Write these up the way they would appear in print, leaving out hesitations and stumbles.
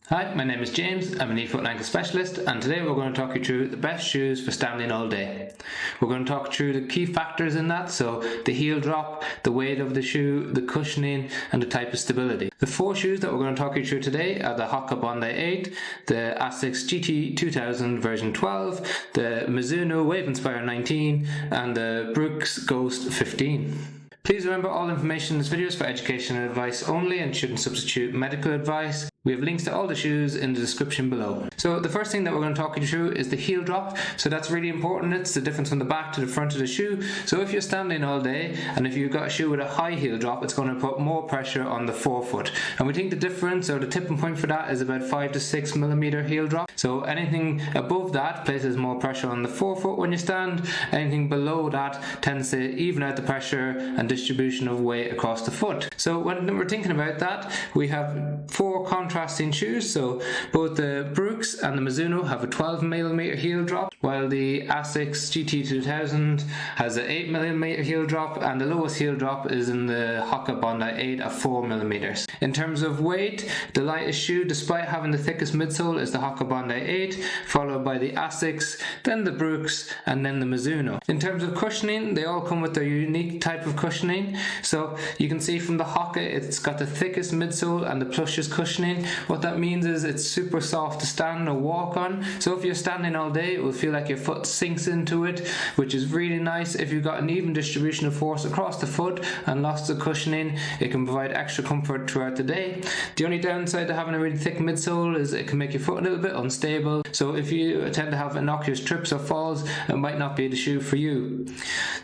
Hi, my name is James. I'm a knee, foot and ankle specialist, and today we're going to talk you through the best shoes for standing all day. We're going to talk through the key factors in that, so the heel drop, the weight of the shoe, the cushioning and the type of stability. The four shoes that we're going to talk you through today are the Hoka Bondi 8, the Asics GT-2000 version 12, the Mizuno Wave Inspire 19 and the Brooks Ghost 15. Please remember, all information in this video is for education and advice only and shouldn't substitute medical advice. We have links to all the shoes in the description below. So the first thing that we're going to talk you through is the heel drop. So that's really important. It's the difference from the back to the front of the shoe. So if you're standing all day and if you've got a shoe with a high heel drop, it's going to put more pressure on the forefoot. And we think the difference or the tipping point for that is about 5 to 6 millimeter heel drop. So anything above that places more pressure on the forefoot when you stand. Anything below that tends to even out the pressure and distribution of weight across the foot. So when we're thinking about that, we have four contrasting shoes. So both the Brooks and the Mizuno have a 12 millimeter heel drop, while the Asics GT-2000 has an 8 millimeter heel drop, and the lowest heel drop is in the Hoka Bondi 8 at 4 millimeters. In terms of weight, the lightest shoe, despite having the thickest midsole, is the Hoka Bondi 8, followed by the Asics, then the Brooks, and then the Mizuno. In terms of cushioning, they all come with their unique type of cushioning. So you can see from the Hoka, it's got the thickest midsole and the plushest cushioning. What that means is it's super soft to stand or walk on. So if you're standing all day, it will feel like your foot sinks into it, which is really nice. If you've got an even distribution of force across the foot and lots of cushioning, it can provide extra comfort throughout the day. The only downside to having a really thick midsole is it can make your foot a little bit unstable. So if you tend to have innocuous trips or falls, it might not be the shoe for you.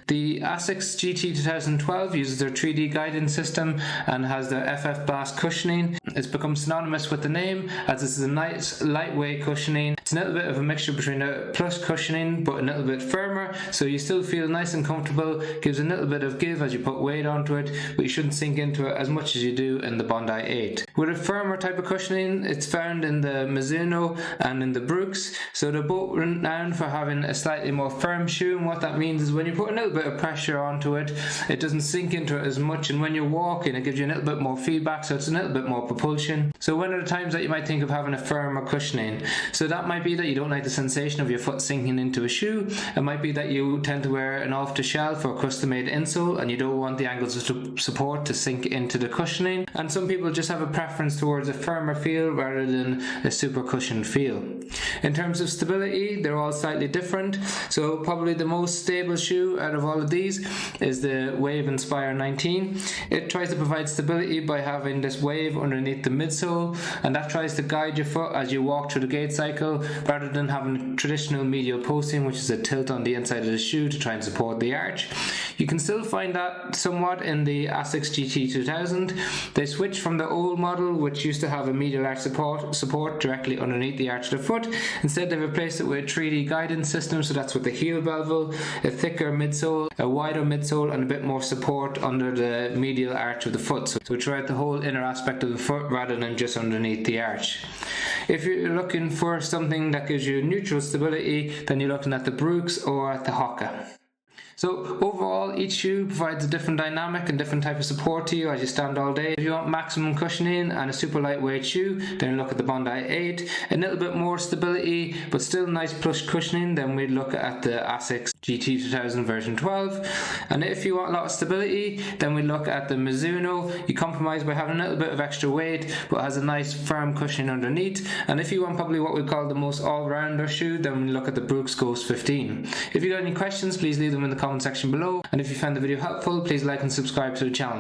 The Asics GT-2012 uses their 3D guidance system and has their FF Blast cushioning. It's become synonymous with the name, as this is a nice lightweight cushioning. It's a little bit of a mixture between a plush cushioning but a little bit firmer, so you still feel nice and comfortable. Gives a little bit of give as you put weight onto it, but you shouldn't sink into it as much as you do in the Bondi 8. With a firmer type of cushioning, it's found in the Mizuno and in the Brooks, so they're both renowned for having a slightly more firm shoe, and what that means is when you put a little bit of pressure onto it, it doesn't sink into it as much, and when you're walking, it gives you a little bit more feedback, so it's a little bit more propulsion. So when are the times that you might think of having a firmer cushioning? So that might be that you don't like the sensation of your foot sinking into a shoe. It might be that you tend to wear an off-the-shelf or custom-made insole and you don't want the angles of support to sink into the cushioning. And some people just have a preference towards a firmer feel rather than a super cushioned feel. In terms of stability, they're all slightly different. So probably the most stable shoe out of all of these is the Wave Inspire 19. It tries to provide stability by having this wave underneath the midsole, and that tries to guide your foot as you walk through the gait cycle rather than having traditional medial posting, which is a tilt on the inside of the shoe to try and support the arch. You can still find that somewhat in the Asics GT-2000. They switched from the old model, which used to have a medial arch support directly underneath the arch of the foot. Instead, they replaced it with a 3D guidance system, so that's with the heel bevel, a thicker midsole, a wider midsole, and a bit more support under the medial arch of the foot. So throughout the whole inner aspect of the foot rather than just underneath the arch. If you're looking for something that gives you neutral stability, then you're looking at the Brooks or at the Hoka. So overall, each shoe provides a different dynamic and different type of support to you as you stand all day. If you want maximum cushioning and a super lightweight shoe, then look at the Bondi 8. A little bit more stability, but still nice plush cushioning, then we'd look at the Asics GT-2000 version 12. And if you want a lot of stability, then we look at the Mizuno. You compromise by having a little bit of extra weight, but has a nice firm cushioning underneath. And if you want probably what we call the most all-rounder shoe, then we look at the Brooks Ghost 15. If you got any questions, please leave them in the comment section below, and if you found the video helpful, please like and subscribe to the channel.